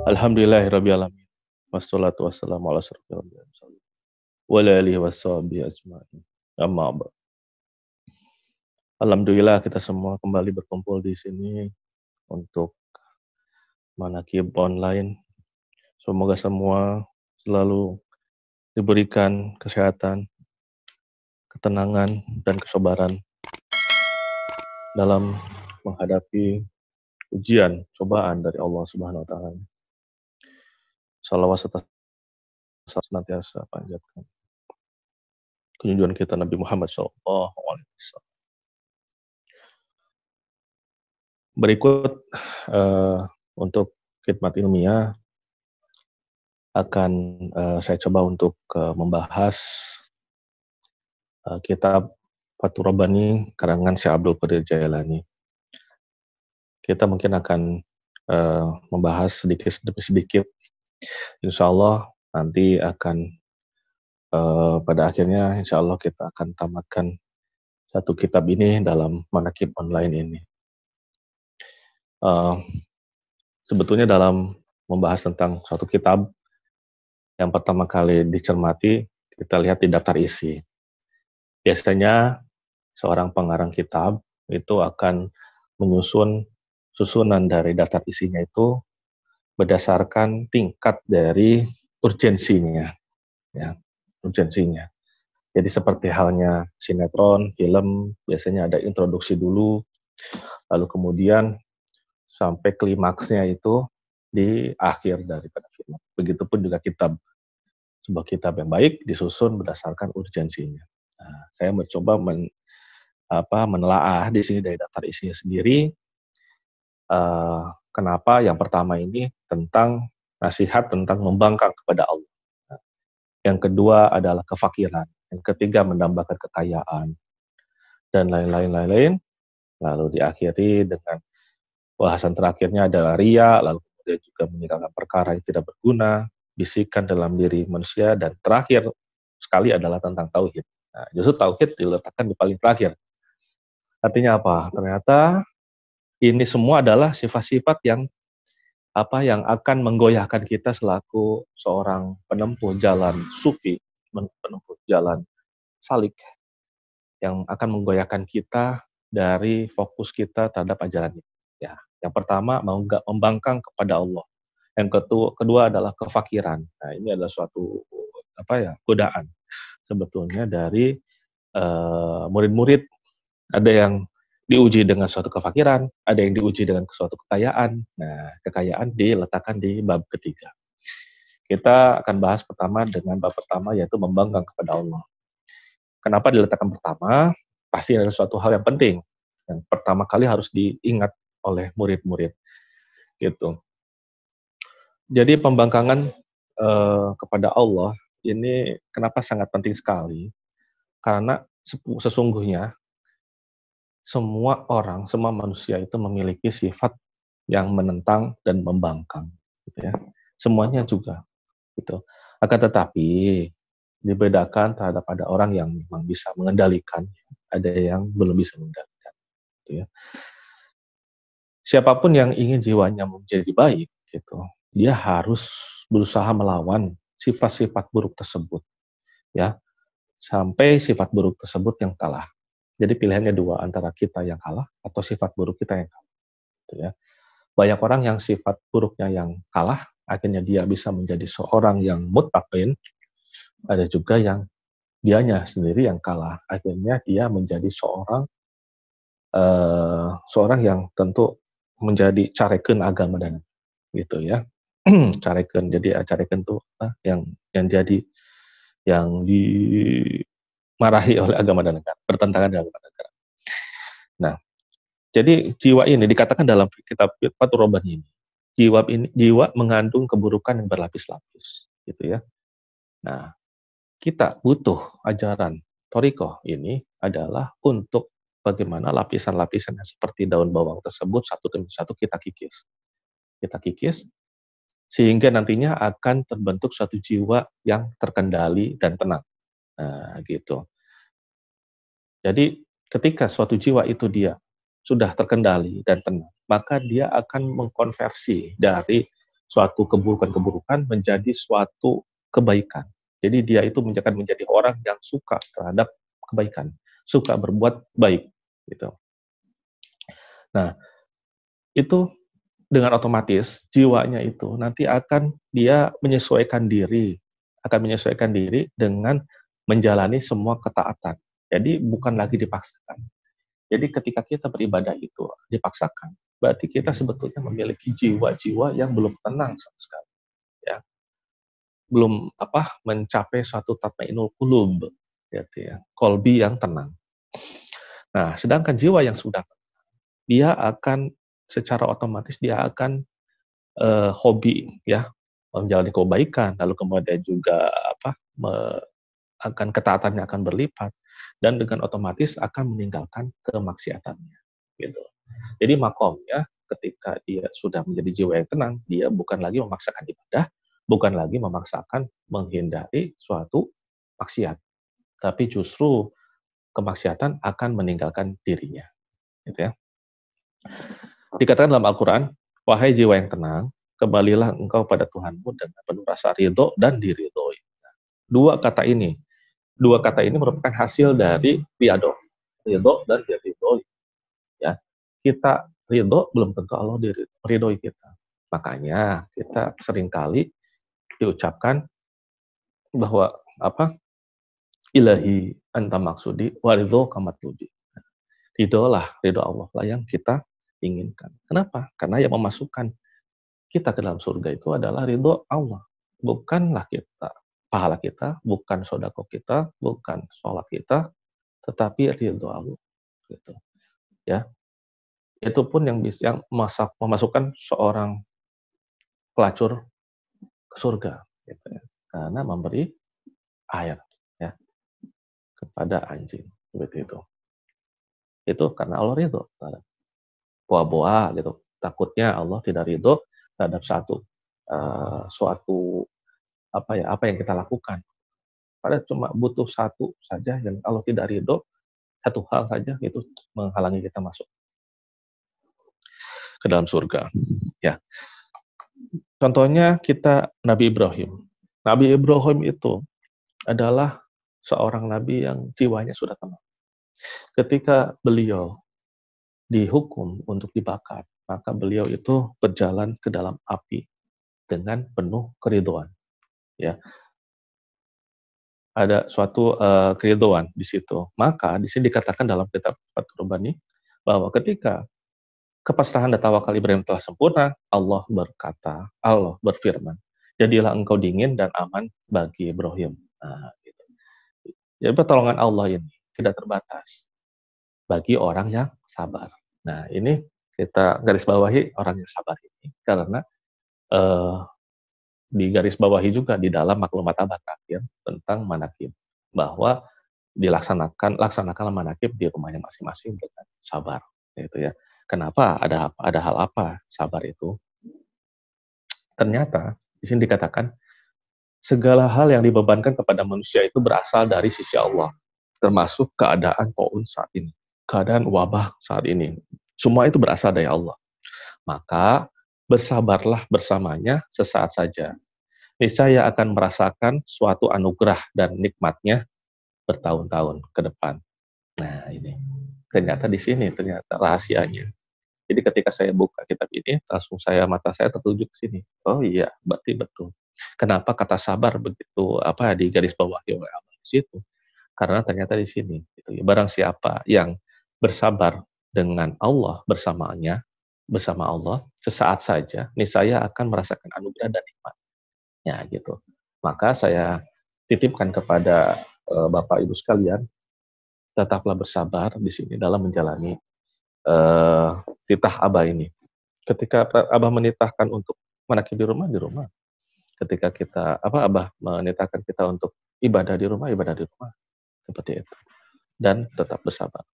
Alhamdulillahirrabbilalamin. Wassalatu wassalamu ala asyrofil anbiya'i wal mursalin. Wa ala alihi washabihi ajma'in. Amma ba'd. Alhamdulillah kita semua kembali berkumpul di sini untuk manaqib online. Semoga semua selalu diberikan kesehatan, ketenangan, dan kesabaran dalam menghadapi ujian, cobaan dari Allah Subhanahu wa taala. Shalawat serta senantiasa panjatkan junjungan kita Nabi Muhammad SAW. Berikut untuk khidmat ilmiah akan saya coba untuk membahas kitab Fathur Rabbani karangan Syekh Abdul Qadir Jailani. Kita mungkin akan membahas sedikit demi sedikit. Insya Allah nanti akan pada akhirnya insya Allah kita akan tamatkan satu kitab ini dalam manaqib online ini. Sebetulnya dalam membahas tentang suatu kitab, yang pertama kali dicermati, kita lihat di daftar isi. Biasanya seorang pengarang kitab itu akan menyusun susunan dari daftar isinya itu berdasarkan tingkat dari urgensinya, ya, urgensinya. Jadi seperti halnya sinetron, film, biasanya ada introduksi dulu, lalu kemudian sampai klimaksnya itu di akhir daripada film. Begitupun juga kitab. Sebuah kitab yang baik disusun berdasarkan urgensinya. Nah, saya mencoba menelaah di sini dari daftar isinya sendiri. Kenapa? Yang pertama ini tentang nasihat tentang membangkang kepada Allah. Yang kedua adalah kefakiran. Yang ketiga menambahkan kekayaan. Dan lain-lain. Lalu diakhiri dengan bahasan terakhirnya adalah riya, lalu kemudian juga meninggalkan perkara yang tidak berguna, bisikan dalam diri manusia, dan terakhir sekali adalah tentang tauhid. Nah, justru tauhid diletakkan di paling terakhir. Artinya apa? Ternyata ini semua adalah sifat-sifat yang akan menggoyahkan kita selaku seorang penempuh jalan sufi, penempuh jalan salik, yang akan menggoyahkan kita dari fokus kita terhadap ajaran ini. Ya, yang pertama membangkang kepada Allah. Yang kedua adalah kefakiran. Nah, ini adalah suatu godaan sebetulnya dari murid-murid. Ada yang diuji dengan suatu kefakiran, ada yang diuji dengan suatu kekayaan. Nah, kekayaan diletakkan di bab ketiga. Kita akan bahas pertama dengan bab pertama, yaitu membangkang kepada Allah. Kenapa diletakkan pertama? Pasti adalah suatu hal yang penting. Yang pertama kali harus diingat oleh murid-murid. Gitu. Jadi pembangkangan kepada Allah ini kenapa sangat penting sekali? Karena sesungguhnya semua orang, semua manusia itu memiliki sifat yang menentang dan membangkang, gitu ya. Semuanya juga, gitu. Akan tetapi dibedakan terhadap ada orang yang memang bisa mengendalikan, ada yang belum bisa mengendalikan, gitu ya. Siapapun yang ingin jiwanya menjadi baik, gitu, dia harus berusaha melawan sifat-sifat buruk tersebut, ya, sampai sifat buruk tersebut yang kalah. Jadi pilihannya dua, antara kita yang kalah atau sifat buruk kita yang kalah, gitu ya. Banyak orang yang sifat buruknya yang kalah, akhirnya dia bisa menjadi seorang yang muttaqin. Ada juga yang dianya sendiri yang kalah, akhirnya dia menjadi seorang yang tentu menjadi careken agama dan gitu ya. Careken, jadi careken itu yang dimarahi oleh agama dan negara, bertentangan dengan agama dan negara. Nah, jadi jiwa ini dikatakan dalam kitab Fathur Rabbani ini, jiwa mengandung keburukan yang berlapis-lapis, gitu ya. Nah, kita butuh ajaran thariqah ini adalah untuk bagaimana lapisan-lapisan yang seperti daun bawang tersebut satu demi satu kita kikis. Kita kikis sehingga nantinya akan terbentuk suatu jiwa yang terkendali dan tenang. Nah, gitu. Jadi ketika suatu jiwa itu dia sudah terkendali dan tenang, maka dia akan mengkonversi dari suatu keburukan-keburukan menjadi suatu kebaikan. Jadi dia itu akan menjadi orang yang suka terhadap kebaikan, suka berbuat baik, gitu. Nah, itu dengan otomatis jiwanya itu nanti akan dia akan menyesuaikan diri dengan menjalani semua ketaatan. Jadi bukan lagi dipaksakan. Jadi ketika kita beribadah itu dipaksakan, berarti kita sebetulnya memiliki jiwa-jiwa yang belum tenang sama sekali, ya. Belum mencapai suatu tatmainul qulub, gitu ya. Kolbi yang tenang. Nah, sedangkan jiwa yang sudah dia akan secara otomatis dia akan hobi, ya, menjalani kebaikan, lalu kemudian juga akan ketaatannya akan berlipat dan dengan otomatis akan meninggalkan kemaksiatannya, gitu. Jadi makomnya ketika dia sudah menjadi jiwa yang tenang, dia bukan lagi memaksakan ibadah, bukan lagi memaksakan menghindari suatu maksiat, tapi justru kemaksiatan akan meninggalkan dirinya, gitu ya. Dikatakan dalam Al-Quran, wahai jiwa yang tenang, kembalilah engkau pada Tuhanmu dengan penuh rasa ridho dan diridhoi. Dua kata ini merupakan hasil dari ridho dan diridhoi. Ya, kita ridho belum tentu Allah ridhoi kita. Makanya kita seringkali diucapkan bahwa ilahi anta maksudi waridho kamatludi. Ridho Allah lah yang kita inginkan. Kenapa? Karena yang memasukkan kita ke dalam surga itu adalah ridho Allah. Bukanlah pahala kita, bukan sodako kita, bukan sholat kita, tetapi ridho Allah. Gitu. Ya, itu pun yang bisa memasukkan seorang pelacur ke surga, gitu ya. Karena memberi air, ya, kepada anjing, seperti itu. Itu karena Allah ridho. Boa-boa gitu. Takutnya Allah tidak ridho terhadap suatu apa yang kita lakukan. Padahal cuma butuh satu saja yang Allah tidak ridho, satu hal saja itu menghalangi kita masuk ke dalam surga. Ya. Contohnya kita Nabi Ibrahim. Nabi Ibrahim itu adalah seorang nabi yang jiwanya sudah tenang. Ketika beliau dihukum untuk dibakar, maka beliau itu berjalan ke dalam api dengan penuh keridhaan. Ya, ada suatu keridhaan di situ. Maka di sini dikatakan dalam kitab Fathul Bani bahwa ketika kepasrahan dan tawakal Ibrahim telah sempurna, Allah berfirman, jadilah engkau dingin dan aman bagi Ibrahim. Nah, gitu. Jadi pertolongan Allah ini tidak terbatas bagi orang yang sabar. Nah, ini kita garis bawahi orang yang sabar ini karena di garis bawahi juga di dalam maklumat abad terakhir tentang manakib bahwa laksanakanlah manakib di rumahnya masing-masing dengan sabar, gitu ya. Kenapa? Ada hal apa sabar itu? Ternyata di sini dikatakan segala hal yang dibebankan kepada manusia itu berasal dari sisi Allah, termasuk keadaan taun saat ini, keadaan wabah saat ini. Semua itu berasal dari Allah. Maka bersabarlah bersamanya sesaat saja. Niscaya akan merasakan suatu anugerah dan nikmatnya bertahun-tahun ke depan. Nah, ini ternyata di sini ternyata rahasianya. Jadi ketika saya buka kitab ini, langsung mata saya tertuju ke sini. Oh iya, berarti betul. Kenapa kata sabar begitu di garis bawahi oleh Allah di situ? Karena ternyata di sini, gitu ya, barang siapa yang bersabar dengan Allah bersama Allah, sesaat saja, niscaya akan merasakan anugerah dan nikmat. Ya, gitu. Maka saya titipkan kepada Bapak Ibu sekalian, tetaplah bersabar di sini dalam menjalani titah Abah ini. Ketika Abah menitahkan untuk manakib di rumah. Ketika kita Abah menitahkan kita untuk ibadah di rumah. Seperti itu. Dan tetap bersabar.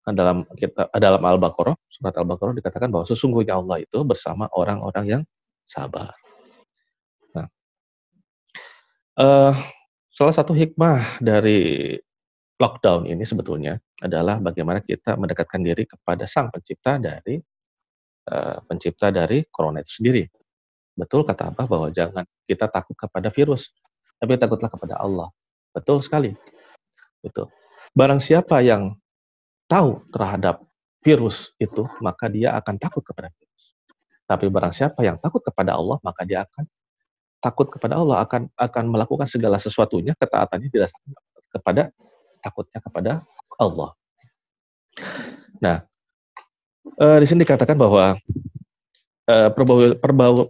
Nah, dalam Al-Baqarah, surat Al-Baqarah dikatakan bahwa sesungguhnya Allah itu bersama orang-orang yang sabar. Nah, salah satu hikmah dari lockdown ini sebetulnya adalah bagaimana kita mendekatkan diri kepada Sang Pencipta dari pencipta dari corona itu sendiri. Betul kata Abah bahwa jangan kita takut kepada virus, tapi takutlah kepada Allah. Betul sekali. Itu. Barang siapa yang tahu terhadap virus itu, maka dia akan takut kepada virus. Tapi barang siapa yang takut kepada Allah, maka dia akan takut kepada Allah, akan melakukan segala sesuatunya, ketaatannya tidak kepada takutnya kepada Allah. Nah, di sini dikatakan bahwa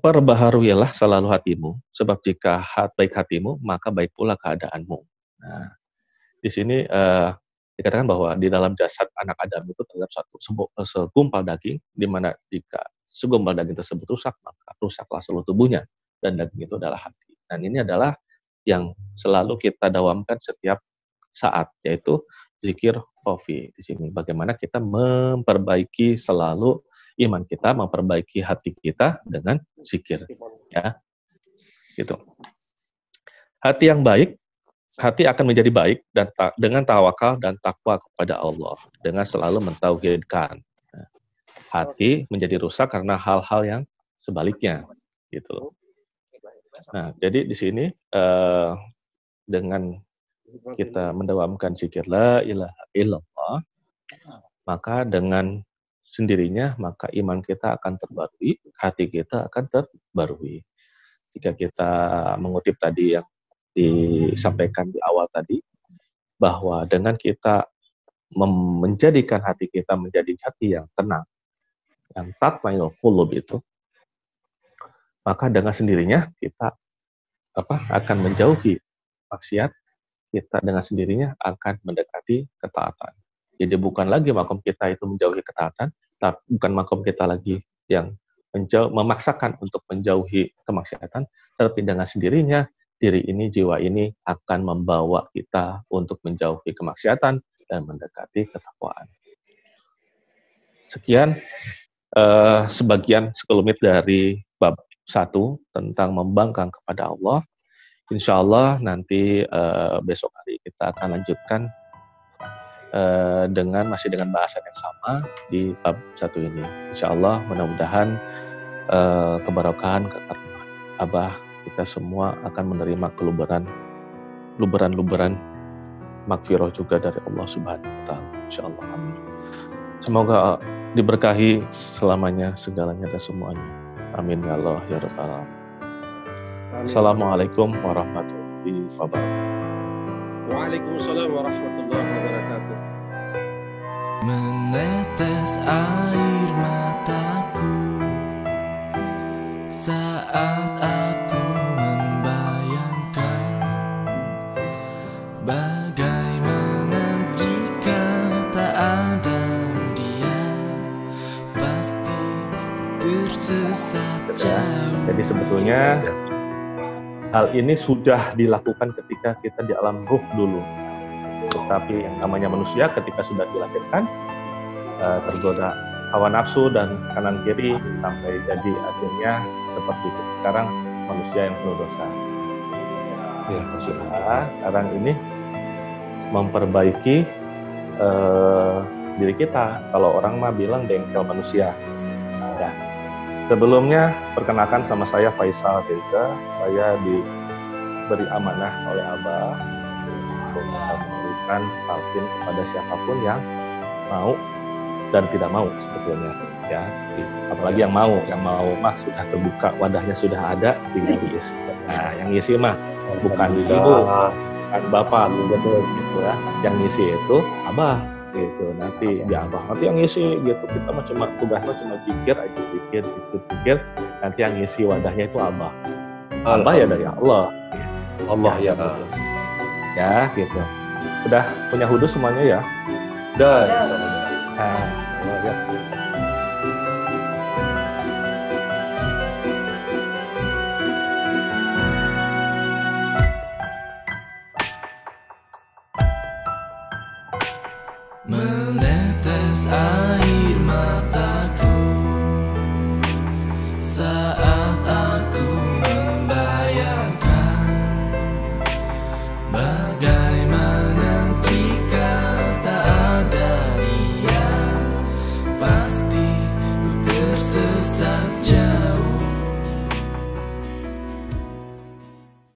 perbaharuilah selalu hatimu, sebab jika baik hatimu, maka baik pula keadaanmu. Nah, di sini dikatakan bahwa di dalam jasad anak Adam itu terdapat segumpal daging, di mana jika segumpal daging tersebut rusak, maka rusaklah seluruh tubuhnya, dan daging itu adalah hati. Dan ini adalah yang selalu kita dawamkan setiap saat, yaitu zikir khofi. Di sini bagaimana kita memperbaiki selalu iman kita, memperbaiki hati kita dengan zikir, ya, gitu. Hati yang baik, hati akan menjadi baik dan dengan tawakal dan takwa kepada Allah, dengan selalu mentauhidkan. Hati menjadi rusak karena hal-hal yang sebaliknya, gitu. Nah, jadi di sini dengan kita mendawamkan zikir la ilaha illallah, maka dengan sendirinya maka iman kita akan terbarui, hati kita akan terbarui. Jika kita mengutip tadi yang disampaikan di awal tadi, bahwa dengan kita menjadikan hati kita menjadi hati yang tenang, yang tatmainul qulub itu, maka dengan sendirinya kita akan menjauhi maksiat, kita dengan sendirinya akan mendekati ketaatan. Jadi bukan lagi makom kita itu menjauhi ketaatan, tapi bukan makom kita lagi yang memaksakan untuk menjauhi kemaksiatan, tapi dengan sendirinya diri ini, jiwa ini akan membawa kita untuk menjauhi kemaksiatan dan mendekati ketakwaan. Sekian sebagian sekelumit dari bab 1 tentang membangkang kepada Allah. Insya Allah nanti besok hari kita akan lanjutkan masih dengan bahasan yang sama di bab 1 ini. Insya Allah mudah-mudahan keberkahan kekaruman Abah kita semua akan menerima luberan magfirah juga dari Allah Subhanahu wa Ta'ala. Insya Allah, amin. Semoga diberkahi selamanya, segalanya dan semuanya. Amin ya Allah ya Rabbal alamin. Assalamualaikum warahmatullahi wabarakatuh. Waalaikumsalam warahmatullahi wabarakatuh. Menetes air mataku saat aku membayangkan bagaimana jika tak ada dia, pasti tersesat jauh. Jadi sebetulnya hal ini sudah dilakukan ketika kita di alam ruh dulu. Tetapi yang namanya manusia ketika sudah dilahirkan, tergoda hawa nafsu dan kanan kiri sampai jadi akhirnya seperti itu. Sekarang manusia yang penuh dosa. Ya, sekarang ini memperbaiki diri kita. Kalau orang mah bilang bengkel manusia. Ya. Sebelumnya perkenalkan sama saya Faisal Reza. Saya diberi amanah oleh Abah untuk memberikan talqin kepada siapapun yang mau dan tidak mau sebetulnya, ya. Apalagi yang mau mah sudah terbuka, wadahnya sudah ada, tinggal diisi. Nah, yang ngisi mah bukan ibu, bukan bapak, gitu ya. Yang ngisi itu Abah, gitu. Nanti ya Abah, nanti yang ngisi gitu. Kita mah cuma tugasnya cuma pikir aja, pikir. Nanti yang ngisi wadahnya itu Abah. Abah ya dari Allah. Allah ya. Ya, gitu. Udah punya hudu semuanya ya? Udah. Ya. Menetes air mataku saat aku membayangkan bagaimana jika tak ada dia, pasti ku tersesat. tersesat jauh